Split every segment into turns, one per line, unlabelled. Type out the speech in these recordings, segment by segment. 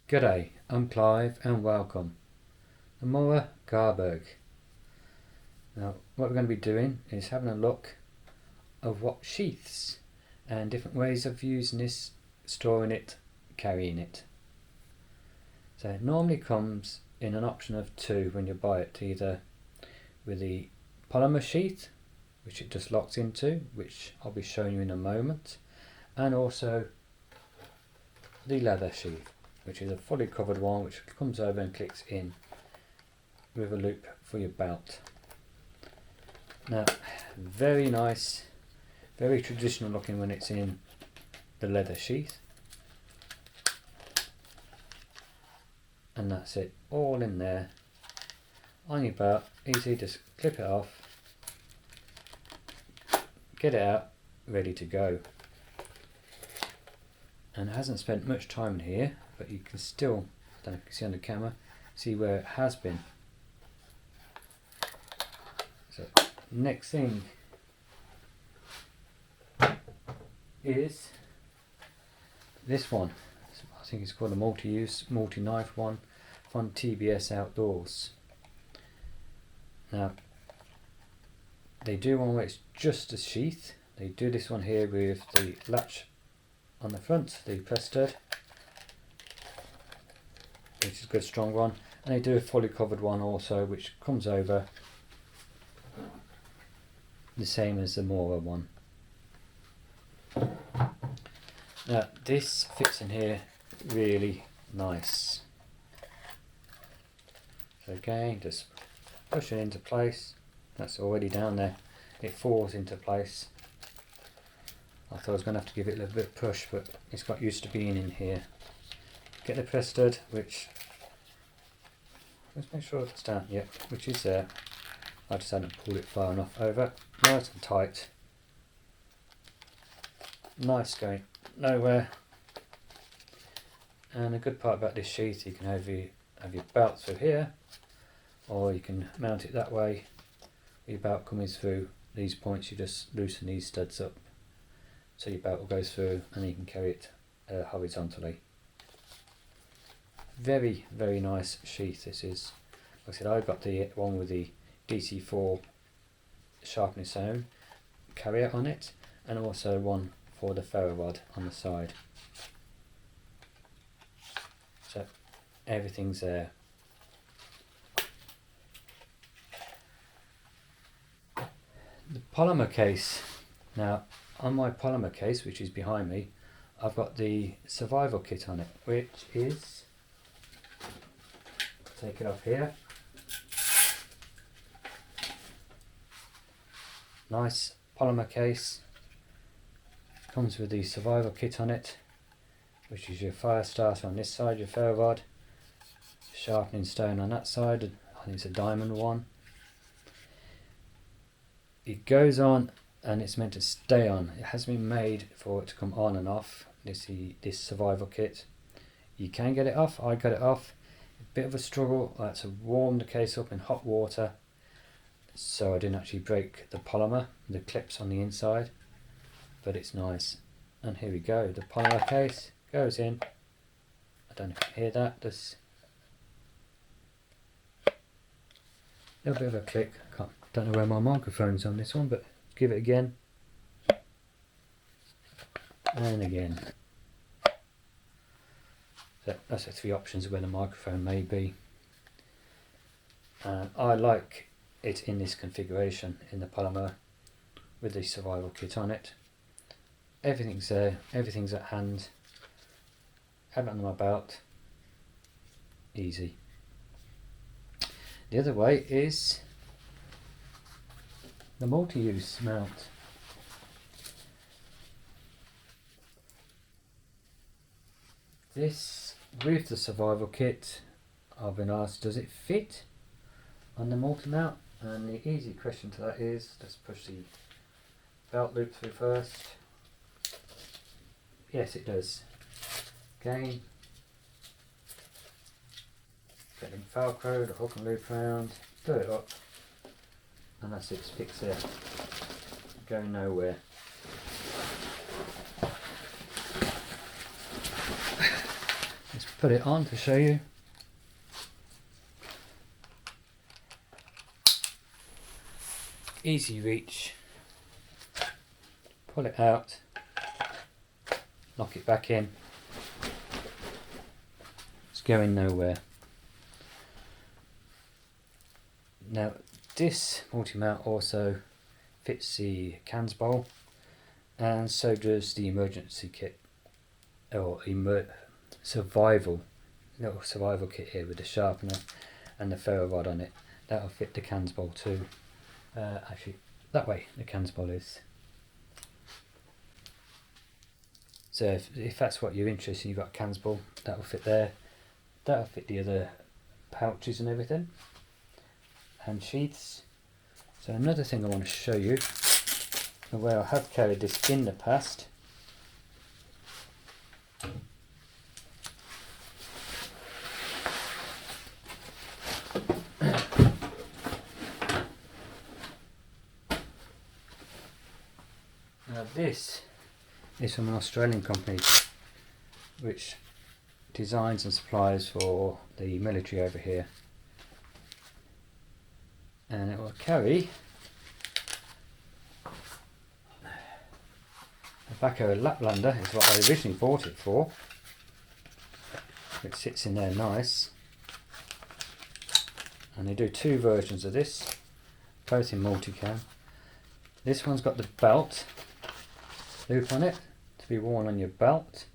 G'day, I'm Clive and welcome. The Mora Garberg. Now what we're going to be doing is having a look of what sheaths and different ways of using this, storing it, carrying it. So it normally comes in an option of two when you buy it, either with the polymer sheath, which it just locks into, which I'll be showing you in a moment, and also the leather sheath, which is a fully covered one which comes over and clicks in with a loop for your belt. Now, very nice, very traditional looking when it's in the leather sheath. And that's it, all in there on your belt. Easy, just clip it off, get it out, ready to go. And it hasn't spent much time in here, but you can still, I don't know if you can see on the camera, see where it has been. So next thing is this one. I think it's called a multi-use, multi-knife one from TTT Outdoors. Now they do one where it's just a sheath. They do this one here with the latch on the front, the press stud, which is a good strong one, and they do a fully covered one also, which comes over the same as the Mora one. Now this fits in here really nice. So again, just push it into place. That's already down there, it falls into place. I thought I was going to have to give it a little bit of push, but it's got used to being in here. Get the press stud, which, let's make sure it's down, yep, which is there. I just hadn't pulled it far enough over. Nice and tight. Nice, going nowhere. And the good part about this sheath, you can have your belt through here, or you can mount it that way. Your belt coming through these points, you just loosen these studs up, so your belt will go through and you can carry it horizontally. Very, very nice sheath this is. Like I said, I got the one with the DC4 sharpening stone carrier on it, and also one for the ferro rod on the side. So everything's there. The polymer case. Now on my polymer case, which is behind me, I've got the survival kit on it, which is, take it off here, nice polymer case, comes with the survival kit on it, which is your fire starter on this side, your ferro rod, sharpening stone on that side, I think it's a diamond one. It goes on and it's meant to stay on. It has been made for it to come on and off, this survival kit. You can get it off, I got it off. A bit of a struggle, I had to warm the case up in hot water so I didn't actually break the polymer, the clips on the inside, but it's nice. And here we go, the polymer case goes in. I don't know if you can hear that, just a little bit of a click. Don't know where my microphone's on this one, but give it again and again. So that's the three options of where the microphone may be. I like it in this configuration, in the polymer with the survival kit on it. Everything's there, everything's at hand. Have it under my belt, easy. The other way is the multi-use mount. This, with the survival kit, I've been asked, does it fit on the multi-mount? And the easy question to that is, let's push the belt loop through first. Yes, it does. Again, getting Velcro, the hook and loop round, do it up, and that's it, sticks there, going nowhere. put it on to show you. Easy reach. Pull it out, lock it back in. It's going nowhere. Now this multi-mount also fits the cans bowl, and so does the emergency kit, or survival kit here with the sharpener and the ferro rod on it. That'll fit the cans bowl too. Actually, that way the cans bowl is. So if that's what you're interested in, you've got a cans bowl, that'll fit there. That'll fit the other pouches and everything, and sheaths. So another thing I want to show you, where I have carried this in the past. Now this is from an Australian company which designs and supplies for the military over here, and it will carry a Baco Laplander, is what I originally bought it for. It sits in there nice, and they do two versions of this, both in multicam. This one's got the belt loop on it to be worn on your belt,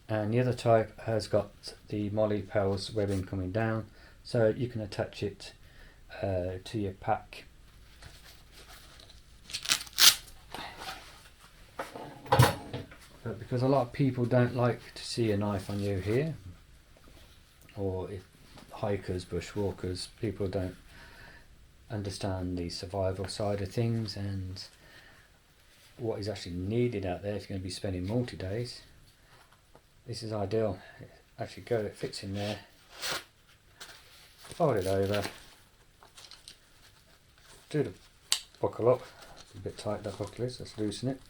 and the other type has got the Molly Pals webbing coming down, so you can attach it to your pack. But because a lot of people don't like to see a knife on you here, or if hikers, bushwalkers, people don't understand the survival side of things and what is actually needed out there if you're going to be spending multi-days, this is ideal. It fits in there, fold it over, do the buckle up. It's a bit tight, that buckle is, let's loosen it.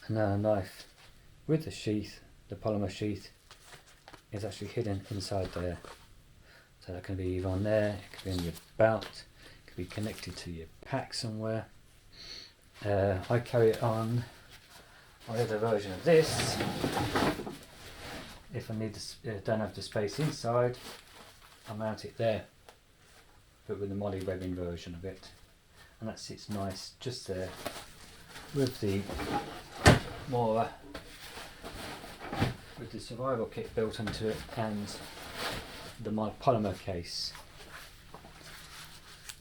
And now a knife with the sheath, the polymer sheath, is actually hidden inside there. So that can be either on there, it can be on your belt, it can be connected to your pack somewhere. I carry it on my other version of this. If I don't have the space inside, I mount it there, but with the Molly webbing version of it, and that sits nice just there with the Mora, with the survival kit built into it and the polymer case.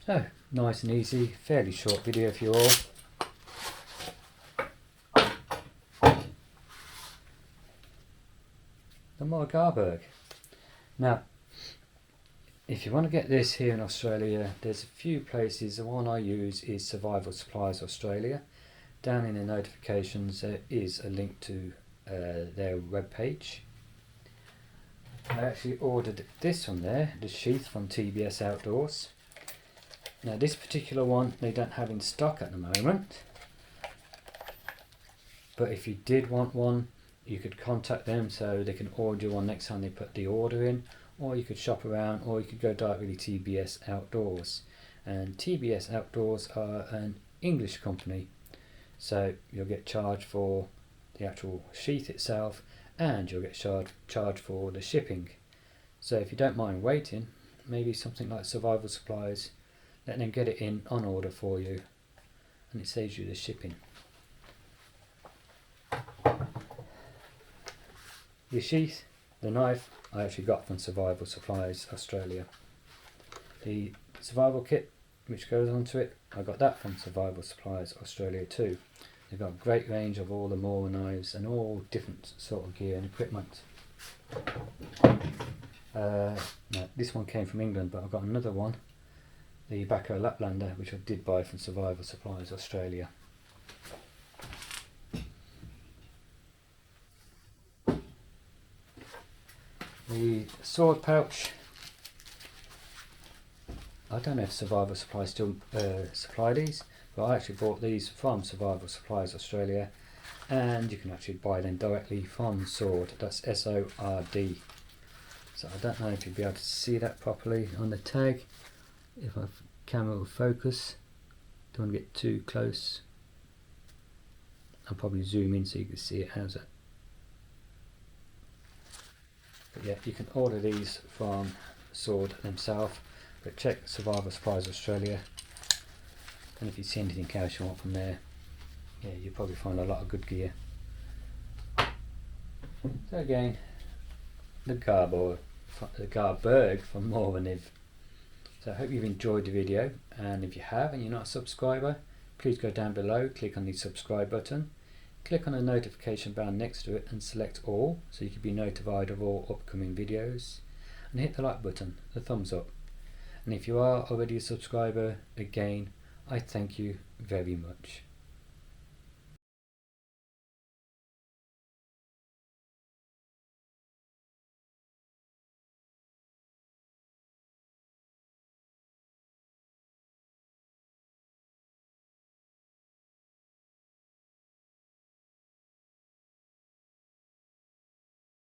So nice and easy, fairly short video for you all. The Mora Garberg. Now if you want to get this here in Australia, there's a few places. The one I use is Survival Supplies Australia. Down in the notifications there is a link to their webpage. I actually ordered this from there, the Sheath from TBS Outdoors. Now this particular one they don't have in stock at the moment, but if you did want one, you could contact them so they can order one next time they put the order in, or you could shop around, or you could go directly to TBS Outdoors. And TBS Outdoors are an English company, so you'll get charged for the actual sheath itself, and you'll get charged for the shipping. So if you don't mind waiting, maybe something like Survival Supplies, let them get it in on order for you, and it saves you the shipping. The sheath, the knife, I actually got from Survival Supplies Australia. The survival kit which goes onto it, I got that from Survival Supplies Australia too. They've got a great range of all the Mora knives and all different sort of gear and equipment. No, this one came from England, but I've got another one, the Baco Laplander, which I did buy from Survival Supplies Australia. The sword pouch, I don't know if Survival Supplies still supply these, but I actually bought these from Survival Supplies Australia, and you can actually buy them directly from Sword. That's SORD. So I don't know if you'll be able to see that properly on the tag. If my camera will focus, don't want to get too close. I'll probably zoom in so you can see it. How's that? But yeah, you can order these from Sword themselves, but check Survivor Supplies Australia, and if you see anything else you want from there, yeah, you'll probably find a lot of good gear. So again, the Garberg from Mora. So I hope you've enjoyed the video, and if you have and you're not a subscriber, please go down below, click on the subscribe button, click on the notification bell next to it and select all so you can be notified of all upcoming videos, and hit the like button, the thumbs up. And if you are already a subscriber, again, I thank you very much.